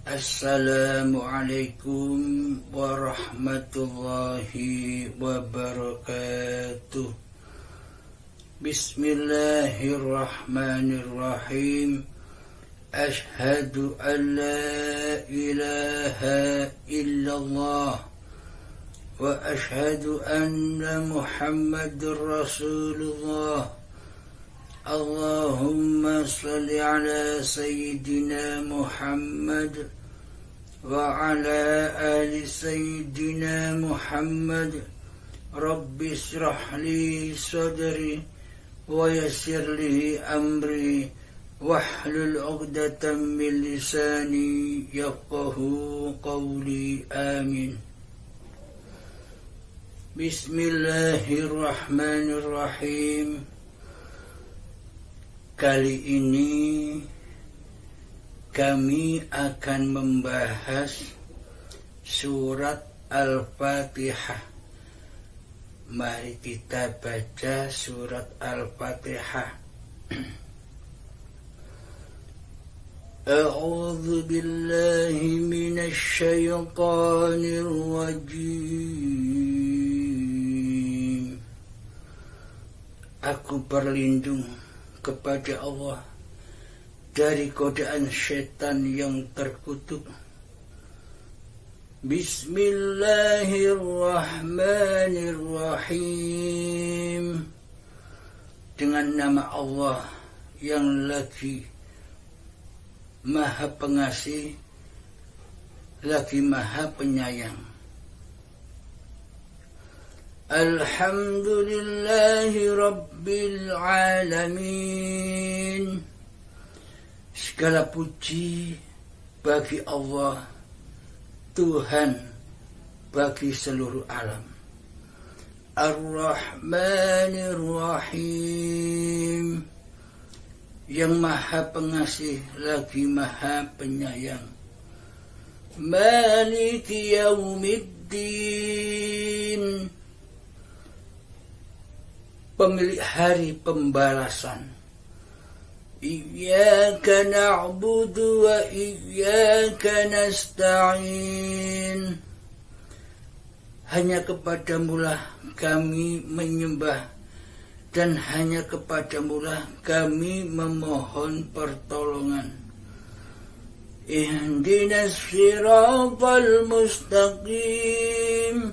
Assalamualaikum warahmatullahi wabarakatuh. Bismillahirrahmanirrahim. Ashhadu an la ilaha illallah wa ashhadu anna Muhammadur Rasulullah. Allahumma salli ala Sayyidina Muhammad wa ala ali Sayyidina Muhammad. Rabbi shrah li sadri wa yassir li amri wahlul 'uqdatam min lisani yafqahu qawli. Amin. Bismillahirrahmanirrahim. Kali ini kami akan membahas surat Al-Fatihah. Mari kita baca surat Al-Fatihah. A'udzu billahi minasy syaithanir rajim. Aku berlindung kepada Allah dari godaan syaitan yang terkutuk. Bismillahirrahmanirrahim. Dengan nama Allah yang lagi Maha Pengasih, lagi Maha Penyayang. Alhamdulillahi Rabbil Alamin. Segala puji bagi Allah, Tuhan bagi seluruh alam. Ar-Rahmanir Rahim. Yang Maha Pengasih lagi Maha Penyayang. Maliki Yaumiddin. Pemilik hari pembalasan. Iyyaka na'budu wa iyyaka nasta'in. Hanya kepadamulah kami menyembah, dan hanya kepadamulah kami memohon pertolongan. Ihdinas siratal mustaqim.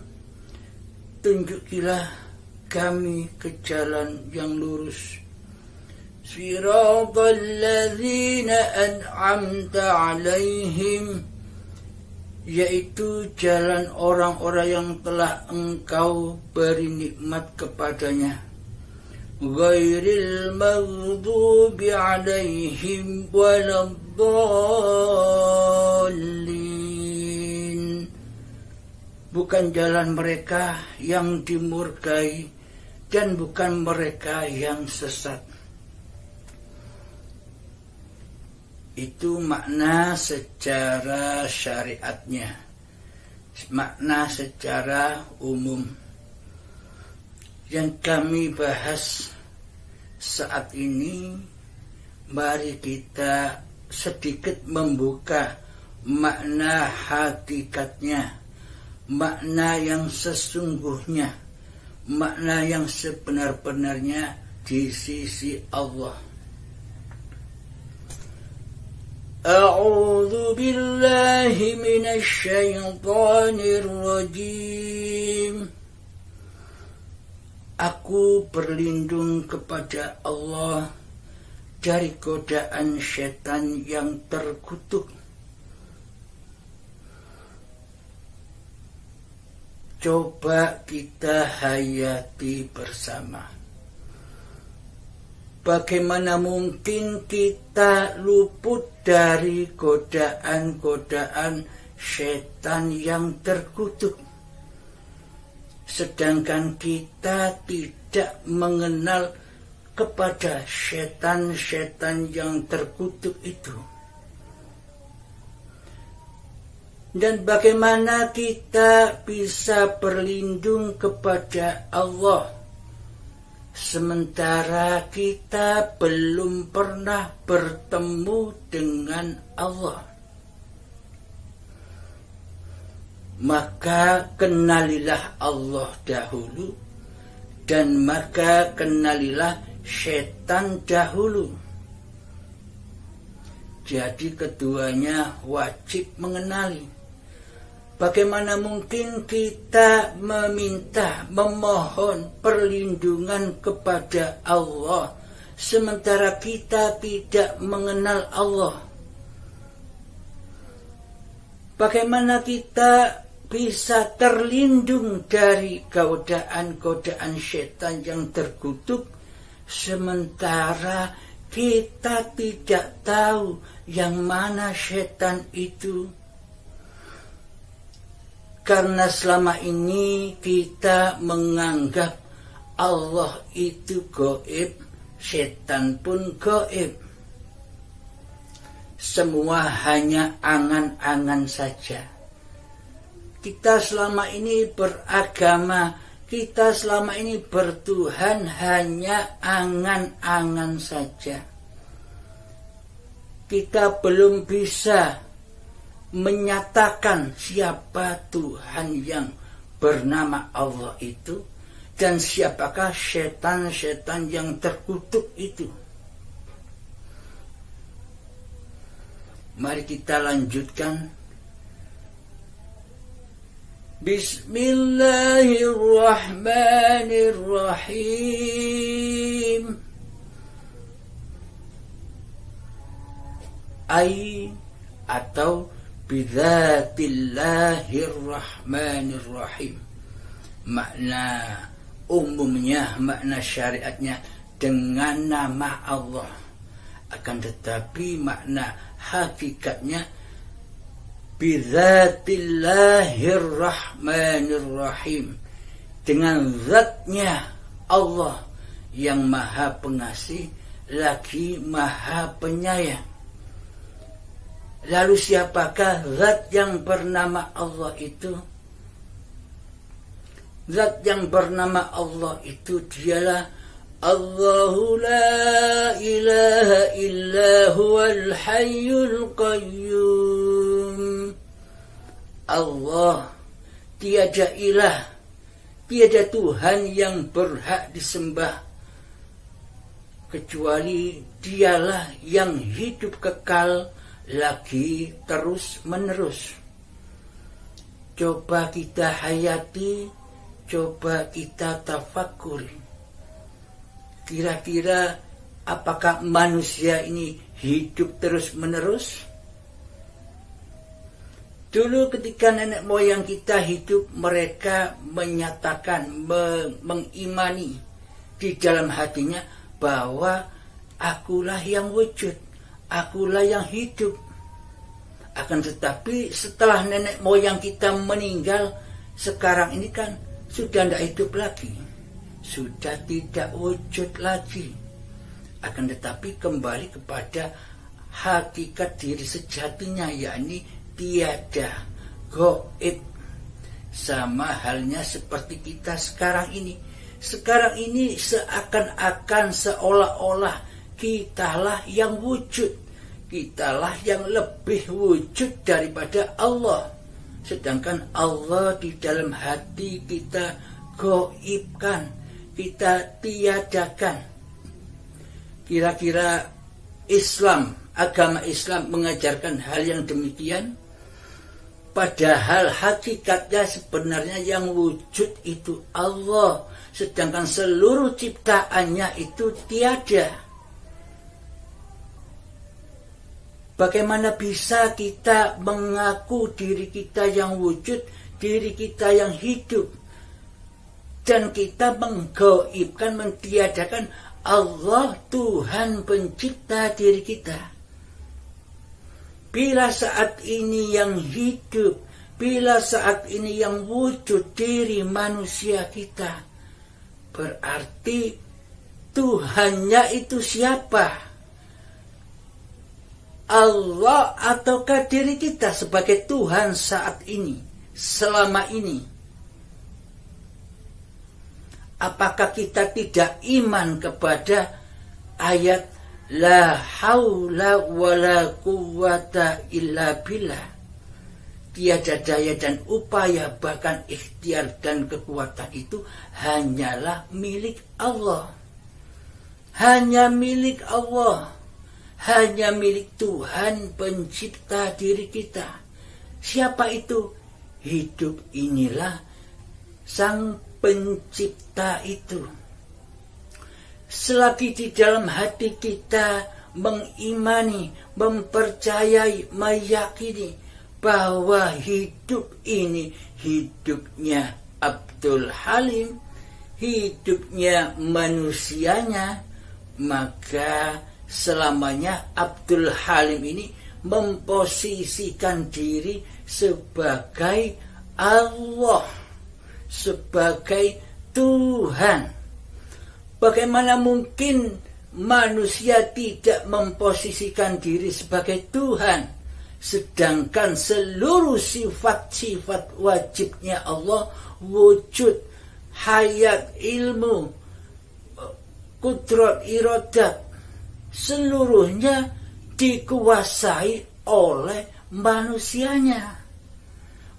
Tunjukilah kami ke jalan yang lurus. Siratal ladzina an'amta alaihim, yaitu jalan orang-orang yang telah Engkau beri nikmat kepadanya. Ghairil maghdubi alaihim waladdallin. Bukan jalan mereka yang dimurkai, dan bukan mereka yang sesat. Itu makna secara syariatnya, makna secara umum. Yang kami bahas saat ini, mari kita sedikit membuka makna hakikatnya, makna yang sesungguhnya, makna yang sebenar-benarnya di sisi Allah. A'udzu billahi minasy syaithanir rajim. Aku berlindung kepada Allah dari godaan syaitan yang terkutuk. Coba kita hayati bersama. Bagaimana mungkin kita luput dari godaan-godaan syaitan yang terkutuk, sedangkan kita tidak mengenal kepada syaitan-syaitan yang terkutuk itu. Dan bagaimana kita bisa berlindung kepada Allah sementara kita belum pernah bertemu dengan Allah? maka kenalilah Allah dahulu, dan maka kenalilah setan dahulu. Jadi keduanya wajib mengenali. Bagaimana mungkin kita memohon perlindungan kepada Allah sementara kita tidak mengenal Allah? Bagaimana kita bisa terlindung dari godaan-godaan setan yang terkutuk sementara kita tidak tahu yang mana setan itu? Karena selama ini kita menganggap Allah itu gaib, setan pun gaib. Semua hanya angan-angan saja. Kita selama ini beragama, kita selama ini bertuhan hanya angan-angan saja. Kita belum bisa menyatakan siapa Tuhan yang bernama Allah itu dan siapakah setan-setan yang terkutuk itu. Mari kita lanjutkan. Bismillahirrahmanirrahim. Atau bidzatillahirrahmanirrahim. Makna umumnya, makna syariatnya dengan nama Allah. Akan tetapi makna hakikatnya bidzatillahirrahmanirrahim, dengan zatnya Allah yang maha pengasih lagi maha penyayang. Lalu siapakah zat yang bernama Allah itu? Zat yang bernama Allah itu dialah Allahu la ilaha illa huwal hayyul qayyum. Allah, tiada ilah, tiada Tuhan yang berhak disembah kecuali dialah yang hidup kekal lagi terus menerus. Coba kita hayati, coba kita tafakuri. Kira-kira apakah manusia ini hidup terus menerus? Dulu ketika nenek moyang kita hidup, mereka menyatakan, mengimani di dalam hatinya bahwa akulah yang wujud, akulah yang hidup. Akan tetapi setelah nenek moyang kita meninggal, sekarang ini kan sudah tidak hidup lagi, sudah tidak wujud lagi. Akan tetapi kembali kepada hakikat diri sejatinya, yakni tiada, gaib. Sama halnya seperti kita sekarang ini. Sekarang ini seakan-akan seolah-olah kitalah yang wujud, kitalah yang lebih wujud daripada Allah. Sedangkan Allah di dalam hati kita gaibkan, kita tiadakan. Kira-kira Islam, agama Islam mengajarkan hal yang demikian? Padahal hakikatnya sebenarnya yang wujud itu Allah, sedangkan seluruh ciptaannya itu tiada. Bagaimana bisa kita mengaku diri kita yang wujud, diri kita yang hidup, dan kita menggaibkan, mentiadakan Allah, Tuhan pencipta diri kita? Bila saat ini yang hidup, bila saat ini yang wujud diri manusia kita, berarti Tuhannya itu siapa? Allah ataukah diri kita sebagai Tuhan saat ini, selama ini? Apakah kita tidak iman kepada ayat La haula wala quwwata illa billah? tiada daya dan upaya, bahkan ikhtiar dan kekuatan itu hanyalah milik Allah. Hanya milik Allah. Hanya milik Tuhan pencipta diri kita. Siapa itu? Hidup inilah Sang Pencipta itu. Selagi di dalam hati kita mengimani, mempercayai, meyakini bahwa hidup ini hidupnya Abdul Halim, hidupnya manusianya, maka selamanya Abdul Halim ini memposisikan diri sebagai Allah, sebagai Tuhan. Bagaimana mungkin manusia tidak memposisikan diri sebagai Tuhan, sedangkan seluruh sifat-sifat wajibnya Allah, wujud, hayat, ilmu, kudrat, iradat, seluruhnya dikuasai oleh manusianya.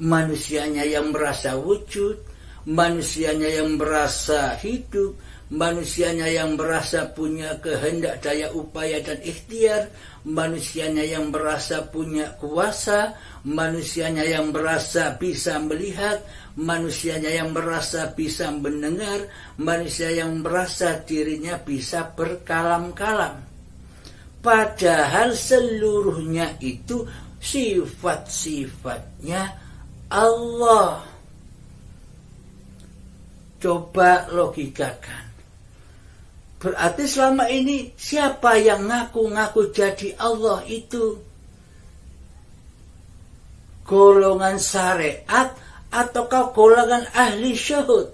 Manusianya yang merasa wujud, manusianya yang merasa hidup, manusianya yang merasa punya kehendak, daya upaya dan ikhtiar, manusianya yang merasa punya kuasa, manusianya yang merasa bisa melihat, manusianya yang merasa bisa mendengar, manusia yang merasa dirinya bisa berkalam-kalam. Padahal seluruhnya itu sifat-sifatnya Allah. Coba logikakan. Berarti selama ini siapa yang ngaku-ngaku jadi Allah itu? Golongan syariat ataukah golongan ahli syahud?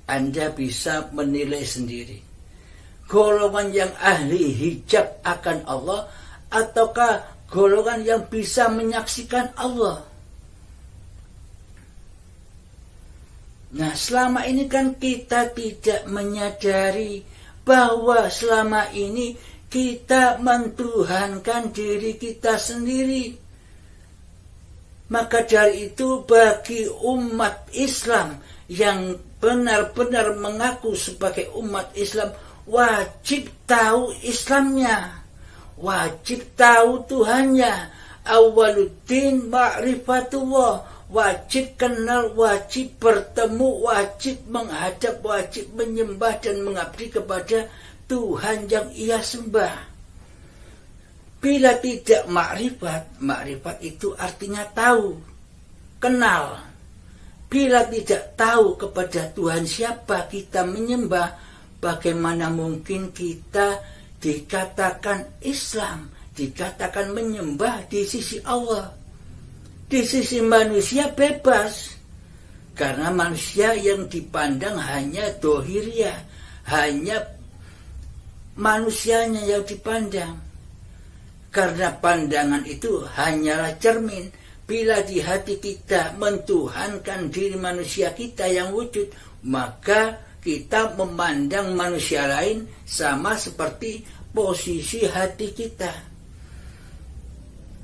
Anda bisa menilai sendiri. Golongan yang ahli hijab akan Allah ataukah golongan yang bisa menyaksikan Allah? Nah, selama ini kan kita tidak menyadari bahwa selama ini kita mentuhankan diri kita sendiri. Maka dari itu bagi umat Islam yang benar-benar mengaku sebagai umat Islam, wajib tahu Islamnya, wajib tahu Tuhannya. Awaluddin ma'rifatullah, wajib kenal, wajib bertemu, wajib menghadap, wajib menyembah dan mengabdi kepada Tuhan yang ia sembah. Bila tidak makrifat, makrifat itu artinya tahu, kenal. Bila tidak tahu kepada Tuhan siapa kita menyembah, bagaimana mungkin kita dikatakan Islam, dikatakan menyembah di sisi Allah? Di sisi manusia bebas, karena manusia yang dipandang hanya dohiriyah, hanya manusianya yang dipandang. Karena pandangan itu hanyalah cermin. Bila di hati kita mentuhankan diri manusia kita yang wujud, maka kita memandang manusia lain sama seperti posisi hati kita.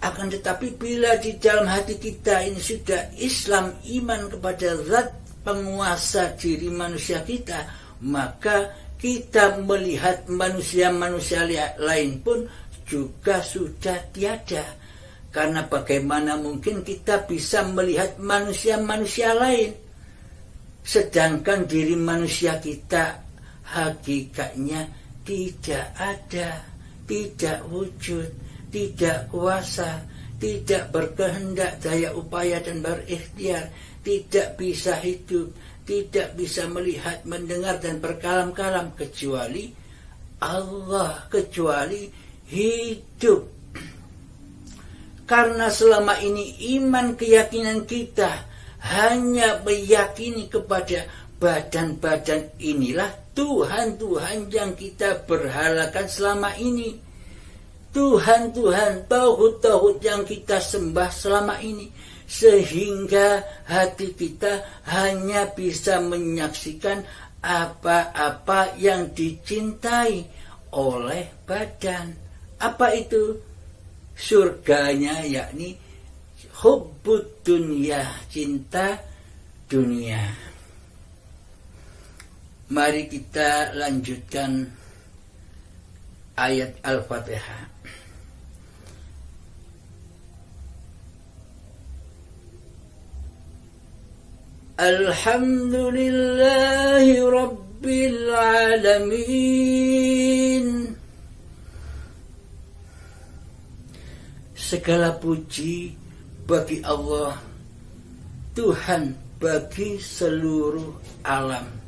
Akan tetapi bila di dalam hati kita ini sudah Islam, iman kepada zat penguasa diri manusia kita, maka kita melihat manusia-manusia lain pun juga sudah tiada. Karena bagaimana mungkin kita bisa melihat manusia-manusia lain, sedangkan diri manusia kita hakikatnya tidak ada, tidak wujud, tidak kuasa, tidak berkehendak, daya upaya dan berikhtiar, tidak bisa hidup, tidak bisa melihat, mendengar dan berkalam-kalam kecuali Allah, kecuali hidup. Karena selama ini iman keyakinan kita hanya meyakini kepada badan-badan inilah Tuhan-Tuhan yang kita berhalakan selama ini. Tuhan-Tuhan, tauhid-tauhid yang kita sembah selama ini. Sehingga hati kita hanya bisa menyaksikan apa-apa yang dicintai oleh badan. Apa itu? Surganya, yakni hubbud dunya, cinta dunia. Mari kita lanjutkan ayat Al-Fatihah. Alhamdulillahi Rabbil Alamin. Segala puji bagi Allah, Tuhan bagi seluruh alam.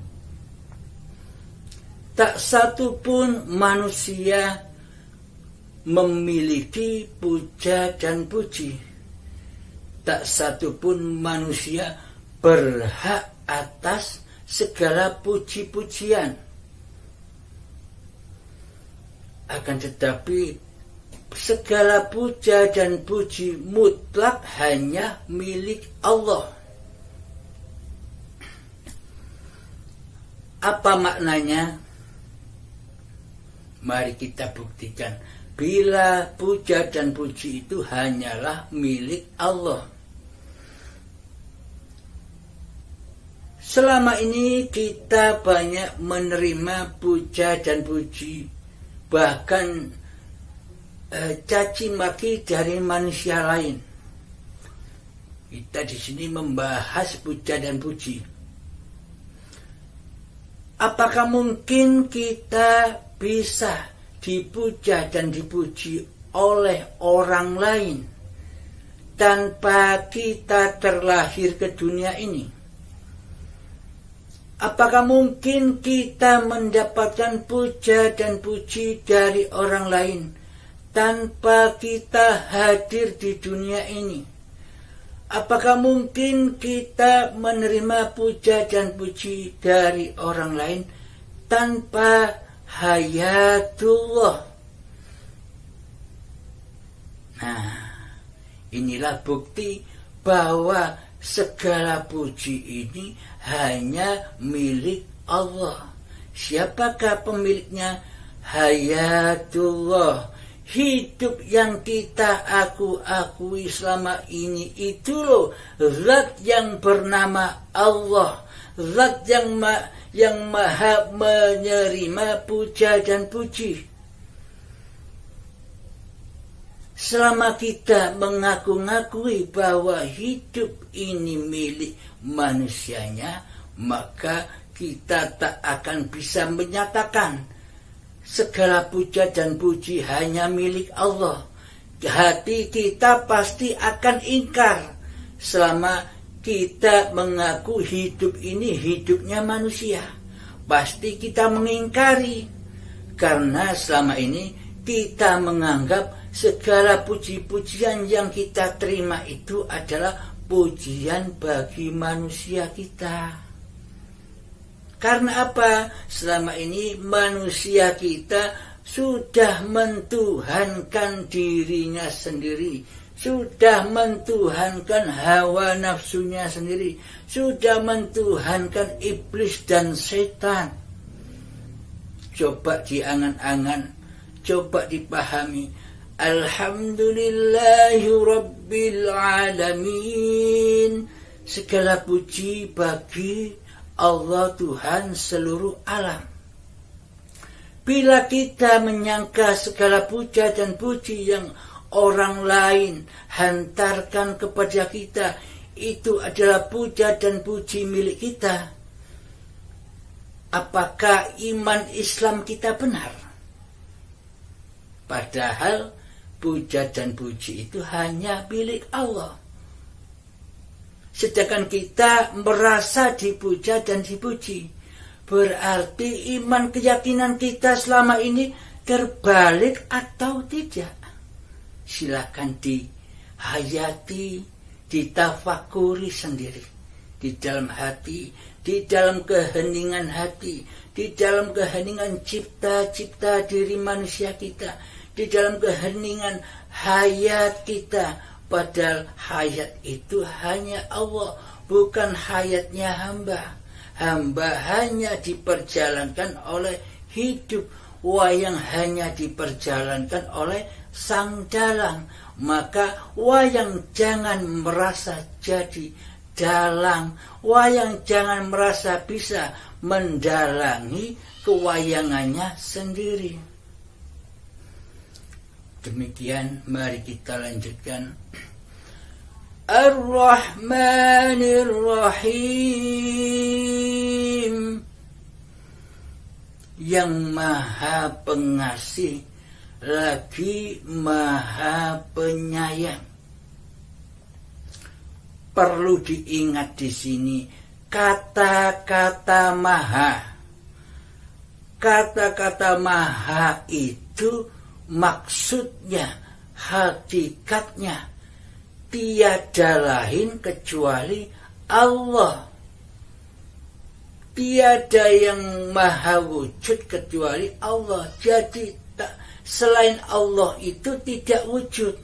Tak satu pun manusia memiliki puja dan puji. Tak satu pun manusia berhak atas segala puji-pujian. Akan tetapi segala puja dan puji mutlak hanya milik Allah. Apa maknanya? Mari kita buktikan. Bila puja dan puji itu hanyalah milik Allah. Selama ini kita banyak menerima puja dan puji, bahkan caci maki dari manusia lain. Kita di sini membahas puja dan puji. Apakah mungkin kita bisa dipuja dan dipuji oleh orang lain tanpa kita terlahir ke dunia ini? Apakah mungkin kita mendapatkan puja dan puji dari orang lain tanpa kita hadir di dunia ini? Apakah mungkin kita menerima puja dan puji dari orang lain tanpa hayatullah? Nah, inilah bukti bahwa segala puji ini hanya milik Allah. Siapakah pemiliknya? Hayatullah. Hidup yang kita akui selama ini itu loh zat yang bernama Allah, zat yang maha menerima puja dan puji. Selama kita mengaku-ngakui bahwa hidup ini milik manusianya, maka kita tak akan bisa menyatakan segala puja dan puji hanya milik Allah. Hati kita pasti akan ingkar selama kita mengaku hidup ini hidupnya manusia. Pasti kita mengingkari, karena selama ini kita menganggap segala puji-pujian yang kita terima itu adalah pujian bagi manusia kita. Karena apa? Selama ini manusia kita sudah mentuhankan dirinya sendiri, sudah mentuhankan hawa nafsunya sendiri, sudah mentuhankan iblis dan setan. Coba diangan-angan, coba dipahami. Alhamdulillahi Rabbil Alamin. Segala puji bagi Allah, Tuhan seluruh alam. Bila kita menyangka segala puja dan puji yang orang lain hantarkan kepada kita itu adalah puja dan puji milik kita, apakah iman Islam kita benar? Padahal puja dan puji itu hanya milik Allah. Sedangkan kita merasa dipuja dan dipuji, berarti iman keyakinan kita selama ini terbalik atau tidak? Silakan dihayati, ditafakuri sendiri di dalam hati, di dalam keheningan hati, di dalam keheningan cipta-cipta diri manusia kita, di dalam keheningan hayat kita. Padahal hayat itu hanya Allah, bukan hayatnya hamba. Hamba hanya diperjalankan oleh hidup. wayang hanya diperjalankan oleh sang dalang. Maka wayang jangan merasa jadi dalang, wayang jangan merasa bisa mendalangi kewayangannya sendiri. Demikian, mari kita lanjutkan. Ar-Rahmanir Rahim, yang Maha Pengasih lagi Maha Penyayang. Perlu diingat di sini kata-kata Maha. Kata-kata Maha itu maksudnya, hakikatnya tiada lain kecuali Allah. Tiada yang maha wujud kecuali Allah. Jadi selain Allah itu tidak wujud.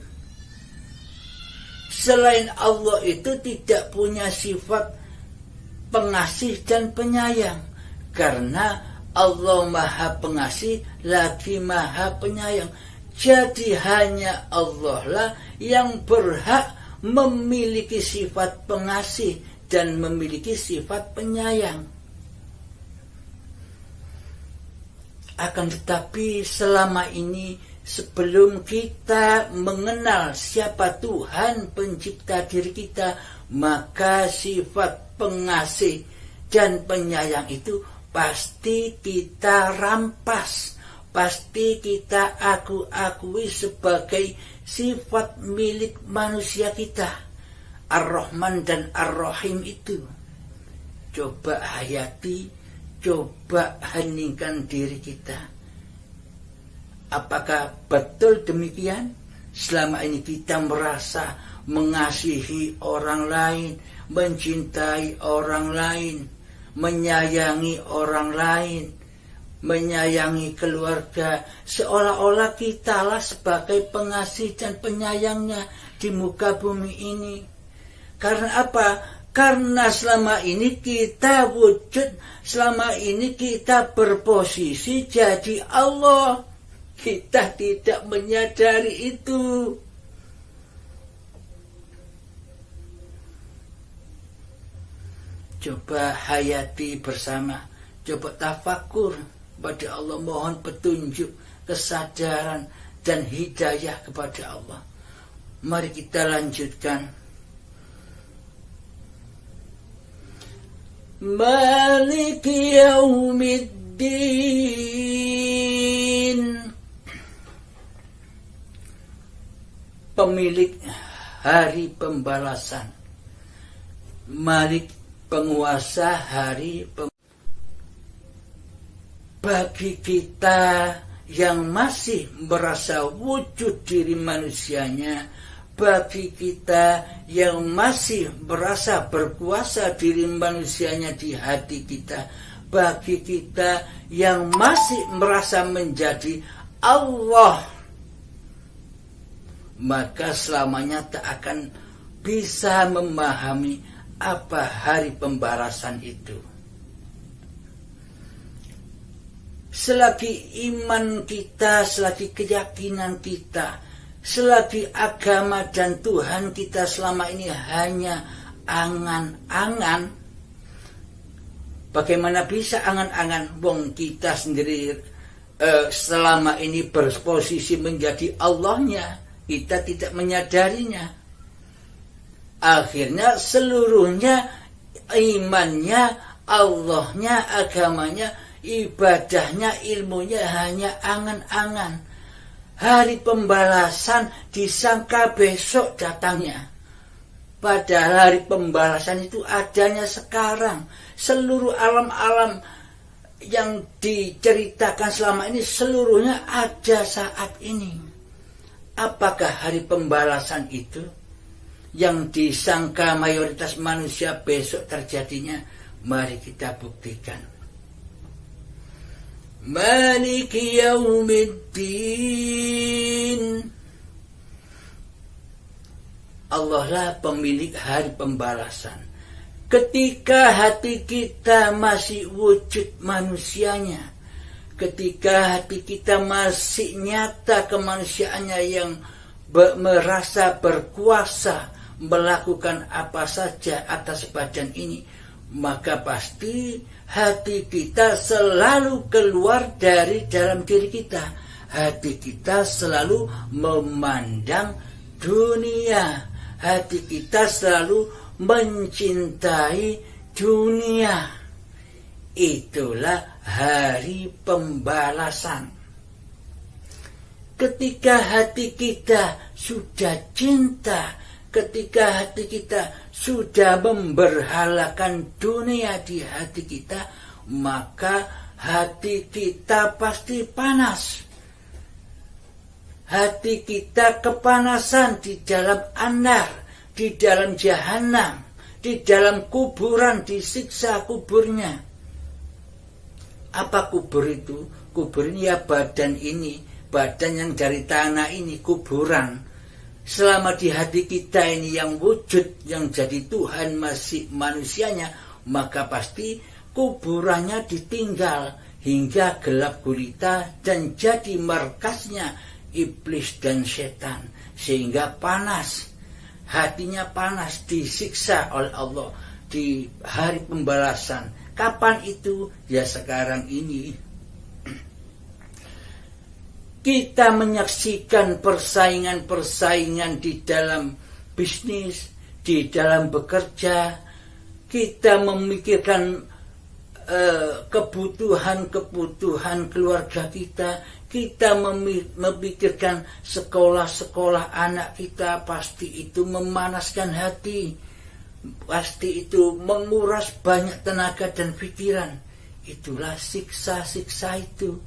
Selain Allah itu tidak punya sifat pengasih dan penyayang. Karena Allah Maha Pengasih lagi Maha Penyayang. Jadi hanya Allah lah yang berhak memiliki sifat pengasih dan memiliki sifat penyayang. Akan tetapi selama ini, sebelum kita mengenal siapa Tuhan pencipta diri kita, maka sifat pengasih dan penyayang itu pasti kita rampas, pasti kita akui sebagai sifat milik manusia kita. Ar-Rahman dan Ar-Rahim itu. Coba hayati, coba heningkan diri kita. Apakah betul demikian? Selama ini kita merasa mengasihi orang lain, mencintai orang lain, menyayangi orang lain, menyayangi keluarga, seolah-olah kitalah sebagai pengasih dan penyayangnya di muka bumi ini. Karena apa? Karena selama ini kita wujud, selama ini kita berposisi jadi Allah. Kita tidak menyadari itu. Coba hayati bersama, coba tafakur pada Allah, mohon petunjuk, kesadaran dan hidayah kepada Allah. Mari kita lanjutkan. Maliki Yaumiddin, pemilik hari pembalasan. Malik, penguasa hari bagi kita yang masih merasa wujud diri manusianya, bagi kita yang masih merasa berkuasa diri manusianya di hati kita, bagi kita yang masih merasa menjadi Allah, maka selamanya tak akan bisa memahami apa hari pembalasan itu. Selagi iman kita, selagi keyakinan kita, selagi agama dan Tuhan kita selama ini hanya angan-angan, bagaimana bisa angan-angan? Wong kita sendiri selama ini berposisi menjadi Allahnya, kita tidak menyadarinya. Akhirnya seluruhnya, imannya, Allahnya, agamanya, ibadahnya, ilmunya hanya angan-angan. Hari pembalasan disangka besok datangnya. Padahal hari pembalasan itu adanya sekarang. Seluruh alam-alam yang diceritakan selama ini seluruhnya ada saat ini. Apakah hari pembalasan itu yang disangka mayoritas manusia besok terjadinya? Mari kita buktikan. Maliki Yaumiddin, Allah lah pemilik hari pembalasan. Ketika hati kita masih wujud manusianya, ketika hati kita masih nyata kemanusiaannya yang merasa berkuasa melakukan apa saja atas badan ini, maka pasti hati kita selalu keluar dari dalam diri kita. Hati kita selalu memandang dunia. Hati kita selalu mencintai dunia. Itulah hari pembalasan. Ketika hati kita sudah cinta, ketika hati kita sudah memberhalakan dunia di hati kita, maka hati kita pasti panas. Hati kita kepanasan di dalam anar, di dalam jahanam, di dalam kuburan, disiksa kuburnya. Apa kubur itu? Kubur ini ya badan ini, badan yang dari tanah ini, kuburan. Selama di hati kita ini yang wujud, yang jadi Tuhan masih manusianya, maka pasti kuburannya ditinggal hingga gelap gulita dan jadi markasnya iblis dan setan, sehingga panas. Hatinya panas, disiksa oleh Allah di hari pembalasan. Kapan itu? Ya sekarang ini. Kita menyaksikan persaingan-persaingan di dalam bisnis, di dalam bekerja. Kita memikirkan kebutuhan keluarga kita. Kita memikirkan sekolah-sekolah anak kita. Pasti itu memanaskan hati. Pasti itu menguras banyak tenaga dan pikiran. Itulah siksa-siksa itu.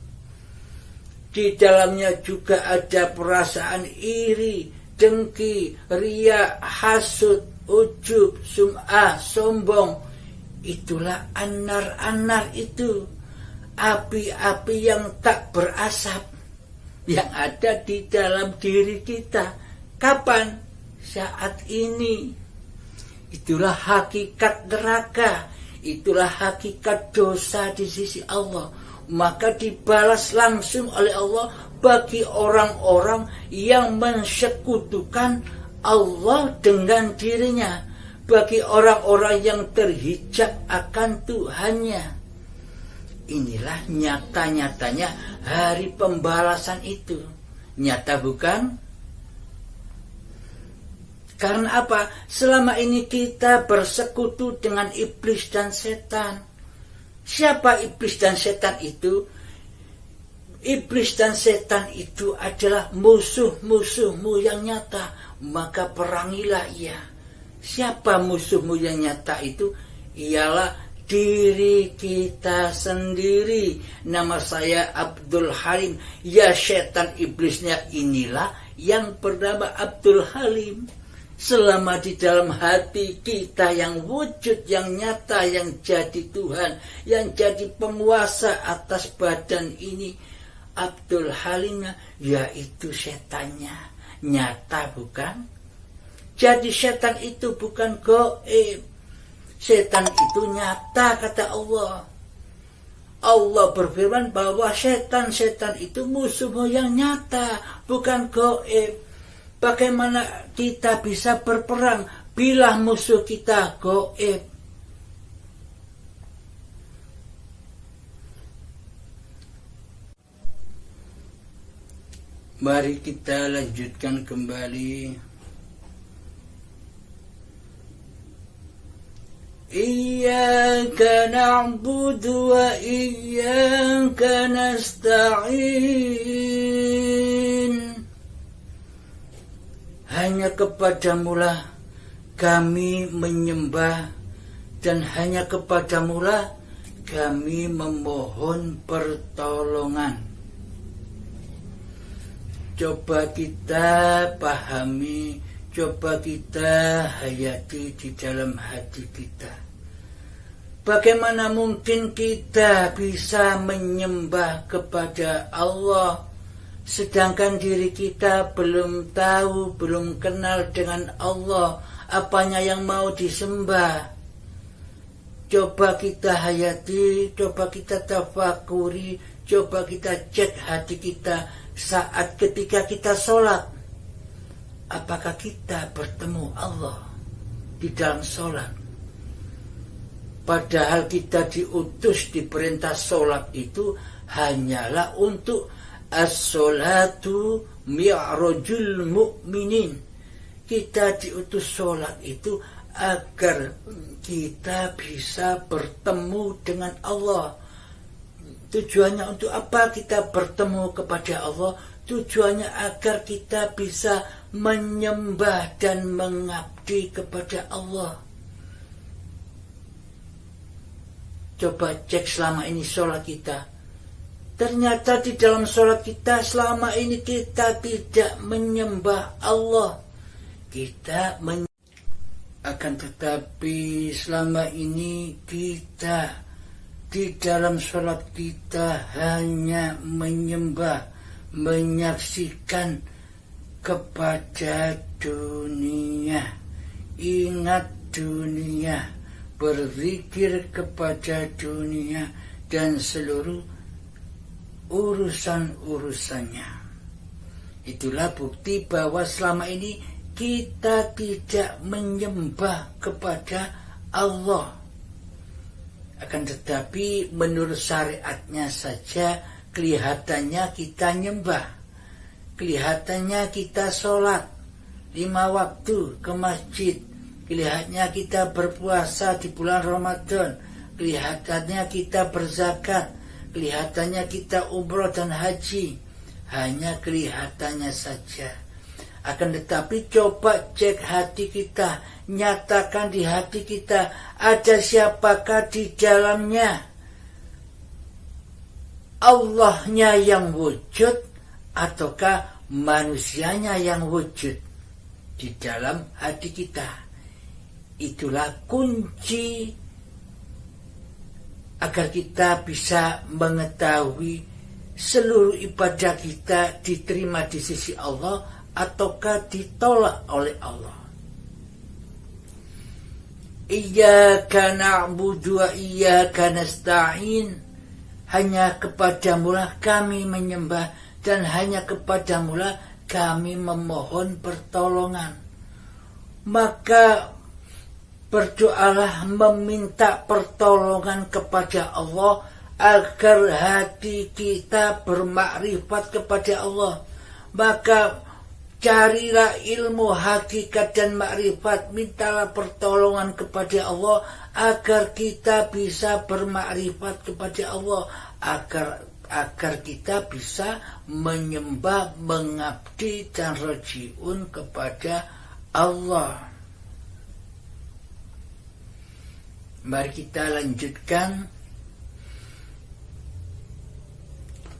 Di dalamnya juga ada perasaan iri, dengki, ria, hasud, ujub, sum'ah, sombong. Itulah anar-anar itu. Api-api yang tak berasap yang ada di dalam diri kita. Kapan? Saat ini. Itulah hakikat neraka. Itulah hakikat dosa di sisi Allah. Maka dibalas langsung oleh Allah bagi orang-orang yang mensekutukan Allah dengan dirinya. Bagi orang-orang yang terhijab akan Tuhannya. Inilah nyata-nyatanya hari pembalasan itu. Nyata bukan? Karena apa? Selama ini kita bersekutu dengan iblis dan setan. Siapa iblis dan setan itu? Iblis dan setan itu adalah musuh-musuhmu yang nyata. Maka perangilah ia. Siapa musuhmu yang nyata itu? Ialah diri kita sendiri. Nama saya Abdul Halim. Ya setan iblisnya inilah yang bernama Abdul Halim. Selama di dalam hati kita yang wujud, yang nyata, yang jadi Tuhan, yang jadi penguasa atas badan ini, Abdul Halim, yaitu setannya. Nyata bukan? Jadi setan itu bukan gaib. Setan itu nyata, kata Allah. Allah berfirman bahwa setan-setan itu musuhmu yang nyata, bukan gaib. Bagaimana kita bisa berperang bila musuh kita gaib? Mari kita lanjutkan kembali. Iyyaka na'budu wa iyyaka nasta'in. Hanya kepadamulah kami menyembah dan hanya kepadamulah kami memohon pertolongan. Coba kita pahami, coba kita hayati di dalam hati kita. Bagaimana mungkin kita bisa menyembah kepada Allah sedangkan diri kita belum tahu, belum kenal dengan Allah, apanya yang mau disembah. Coba kita hayati, coba kita tafakuri, coba kita cek hati kita saat ketika kita sholat. Apakah kita bertemu Allah di dalam sholat? Padahal kita diutus, diperintah sholat itu hanyalah untuk as-sholatu mi'rajul mu'minin. Kita diutus sholat itu agar kita bisa bertemu dengan Allah. Tujuannya untuk apa kita bertemu kepada Allah? Tujuannya agar kita bisa menyembah dan mengabdi kepada Allah. Coba cek selama ini sholat kita. Ternyata di dalam sholat kita selama ini kita tidak menyembah Allah. Kita akan tetapi selama ini kita di dalam sholat kita hanya menyembah, menyaksikan kepada dunia. Ingat dunia, berzikir kepada dunia dan seluruh urusan-urusannya. Itulah bukti bahwa selama ini kita tidak menyembah kepada Allah. Akan tetapi menurut syariatnya saja kelihatannya kita nyembah, kelihatannya kita sholat 5 waktu ke masjid, kelihatannya kita berpuasa di bulan Ramadan, kelihatannya kita berzakat, kelihatannya kita umroh dan haji. Hanya kelihatannya saja. Akan tetapi coba cek hati kita, nyatakan di hati kita, ada siapakah di dalamnya? Allahnya yang wujud ataukah manusianya yang wujud di dalam hati kita? Itulah kunci agar kita bisa mengetahui seluruh ibadah kita diterima di sisi Allah ataukah ditolak oleh Allah. Iyyaka na'budu wa iyyaka nasta'in. Hanya kepadamulah kami menyembah dan hanya kepadamulah kami memohon pertolongan. Maka berdoalah meminta pertolongan kepada Allah agar hati kita bermakrifat kepada Allah. Maka carilah ilmu hakikat dan makrifat, mintalah pertolongan kepada Allah agar kita bisa bermakrifat kepada Allah, agar kita bisa menyembah, mengabdi dan rajiun kepada Allah. Mari kita lanjutkan.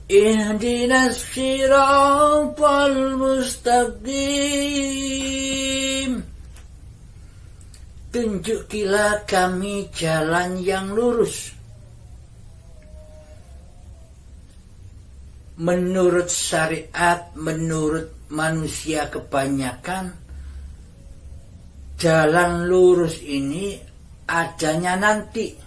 Ihdinas siratal mustaqim. Tunjukilah kami jalan yang lurus. Menurut syariat, menurut manusia kebanyakan, jalan lurus ini adanya nanti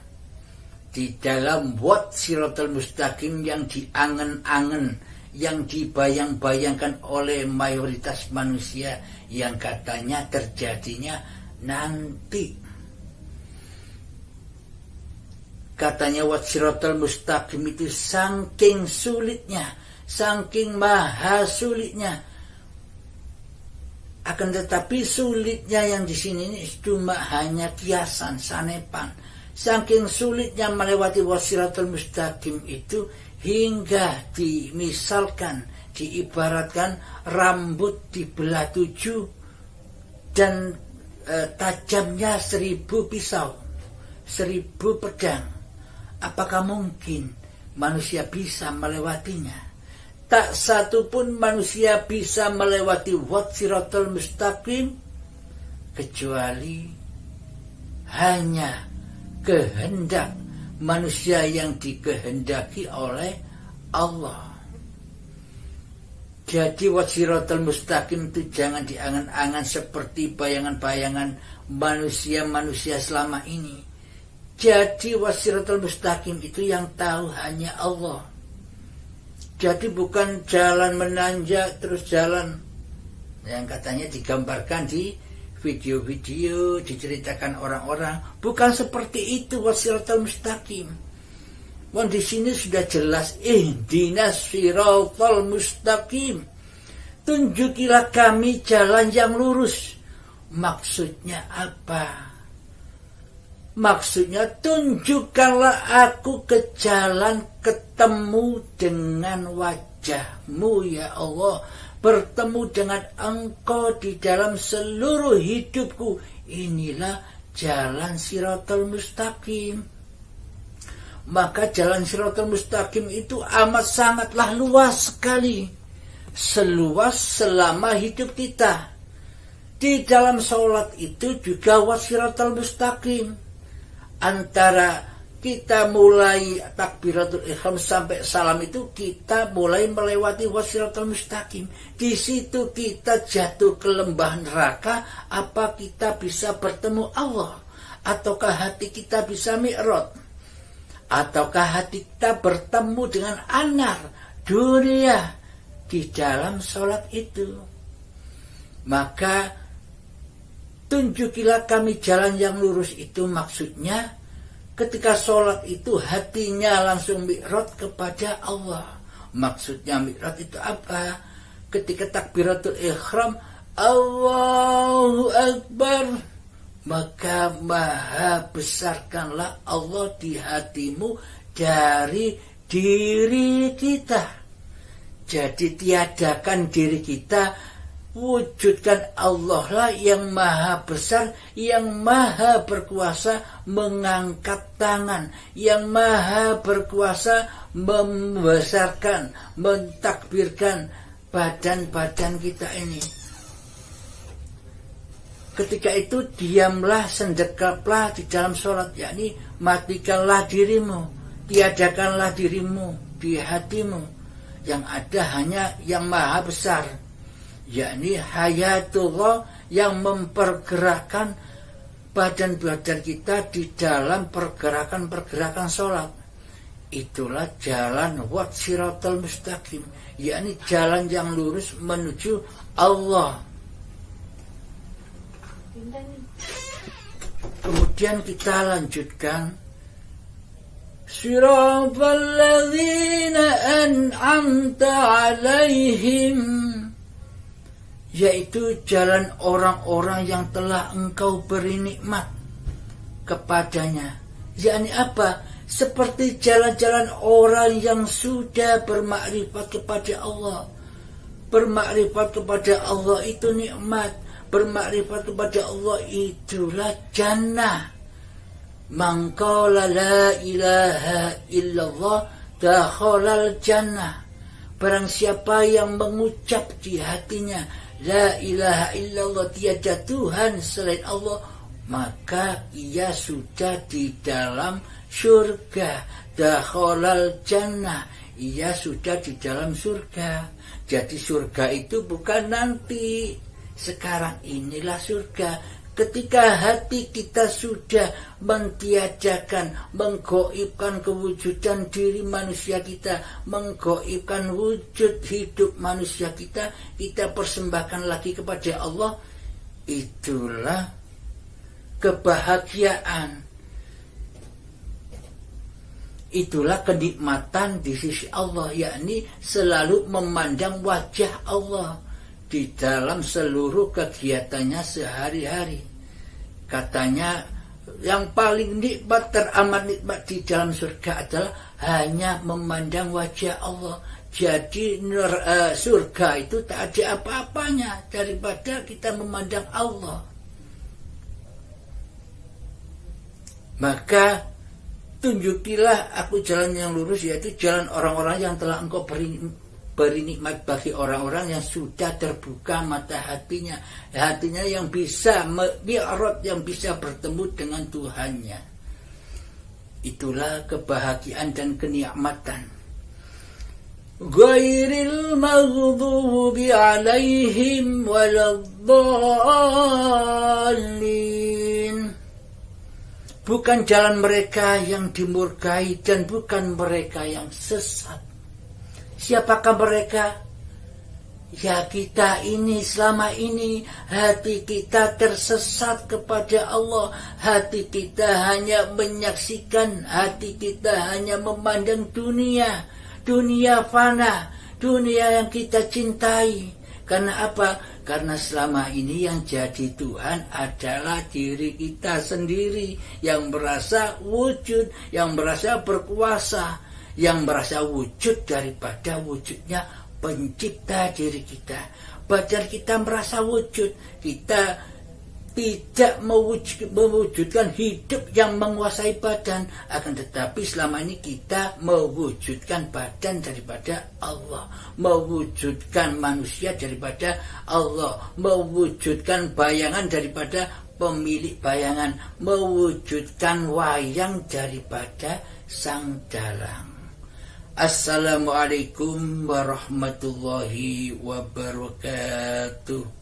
di dalam wat siratal mustaqim yang diangen-angen, yang dibayang-bayangkan oleh mayoritas manusia, yang katanya terjadinya nanti. Katanya wat siratal mustaqim itu saking sulitnya, saking maha sulitnya. Akan tetapi sulitnya yang di sini ini cuma hanya kiasan, sanepan. Saking sulitnya melewati siratal mustaqim itu hingga dimisalkan, diibaratkan rambut dibelah 7 dan tajamnya 1000 pisau, 1000 pedang. Apakah mungkin manusia bisa melewatinya? Tak satu pun manusia bisa melewati siratal mustaqim kecuali hanya kehendak manusia yang dikehendaki oleh Allah. Jadi siratal mustaqim itu jangan diangan-angan seperti bayangan-bayangan manusia-manusia selama ini. Jadi wasiratal mustaqim itu yang tahu hanya Allah. Jadi bukan jalan menanjak terus jalan yang katanya digambarkan di video-video, diceritakan orang-orang. Bukan seperti itu wasiratal mustaqim. Di sini sudah jelas, ihdinas siratal mustaqim. Tunjukilah kami jalan yang lurus. Maksudnya apa? Maksudnya tunjukkanlah aku ke jalan ketemu dengan wajah-Mu ya Allah. Bertemu dengan Engkau di dalam seluruh hidupku. Inilah jalan siratal mustaqim. Maka jalan siratal mustaqim itu amat sangatlah luas sekali. Seluas selama hidup kita. Di dalam sholat itu juga wasiratal mustaqim. Antara kita mulai takbiratul ihram sampai salam itu kita mulai melewati wasiratul mustaqim. Di situ kita jatuh ke lembah neraka, apa kita bisa bertemu Allah? Ataukah hati kita bisa mi'raj? Ataukah hati kita bertemu dengan anar dunia di dalam sholat itu? Maka tunjukilah kami jalan yang lurus itu maksudnya ketika sholat itu hatinya langsung mi'raj kepada Allah. Maksudnya mi'raj itu apa? Ketika takbiratul ihram Allahu Akbar, maka maha besarkanlah Allah di hatimu dari diri kita. Jadi tiadakan diri kita, wujudkan Allah lah yang maha besar, yang maha berkuasa mengangkat tangan, yang maha berkuasa membesarkan, mentakbirkan badan-badan kita ini. Ketika itu diamlah, sendekaplah di dalam sholat, yakni matikanlah dirimu, tiadakanlah dirimu di hatimu. Yang ada hanya yang maha besar, yakni hayatullah yang mempergerakkan badan-badan kita di dalam pergerakan-pergerakan sholat. Itulah jalan wassiratal mustaqim, yakni jalan yang lurus menuju Allah. Kemudian kita lanjutkan, siratal ladzina an'amta 'alaihim, yaitu jalan orang-orang yang telah Engkau beri nikmat kepadanya. Yakni apa? Seperti jalan-jalan orang yang sudah bermakrifat kepada Allah. Bermakrifat kepada Allah itu nikmat. Bermakrifat kepada Allah itulah jannah. Man qala la ilaha illallah dakhalal jannah. Barang siapa yang mengucap di hatinya la ilaha illallah, tiada Tuhan selain Allah, maka ia sudah di dalam surga. Dakhalal jannah, ia sudah di dalam surga. Jadi surga itu bukan nanti, sekarang inilah surga. Ketika hati kita sudah mentiadakan, menggoibkan kewujudan diri manusia kita, menggoibkan wujud hidup manusia kita, kita persembahkan lagi kepada Allah, itulah kebahagiaan. Itulah kenikmatan di sisi Allah, yakni selalu memandang wajah Allah di dalam seluruh kegiatannya sehari-hari. Katanya yang paling nikmat, teramat nikmat di dalam surga adalah hanya memandang wajah Allah. Jadi surga itu tak ada apa-apanya daripada kita memandang Allah. Maka tunjukilah aku jalan yang lurus, yaitu jalan orang-orang yang telah Engkau beri nikmat bagi orang-orang yang sudah terbuka mata hatinya, hatinya yang bisa mi'raj, yang bisa bertemu dengan Tuhannya. Itulah kebahagiaan dan kenikmatan. Ghairil maghdubi alaihim waladdallin. bukan jalan mereka yang dimurkai, dan bukan mereka yang sesat. Siapakah mereka? Ya, kita ini selama ini hati kita tersesat kepada Allah. Hati kita hanya menyaksikan, hati kita hanya memandang dunia. Dunia fana, dunia yang kita cintai. Karena apa? Karena selama ini yang jadi Tuhan adalah diri kita sendiri, yang merasa wujud, yang merasa berkuasa, yang merasa wujud daripada wujudnya pencipta diri kita. Badan kita merasa wujud. Kita tidak mewujudkan hidup yang menguasai badan, akan tetapi selama ini kita mewujudkan badan daripada Allah, mewujudkan manusia daripada Allah, mewujudkan bayangan daripada pemilik bayangan, mewujudkan wayang daripada sang dalang. Assalamualaikum warahmatullahi wabarakatuh.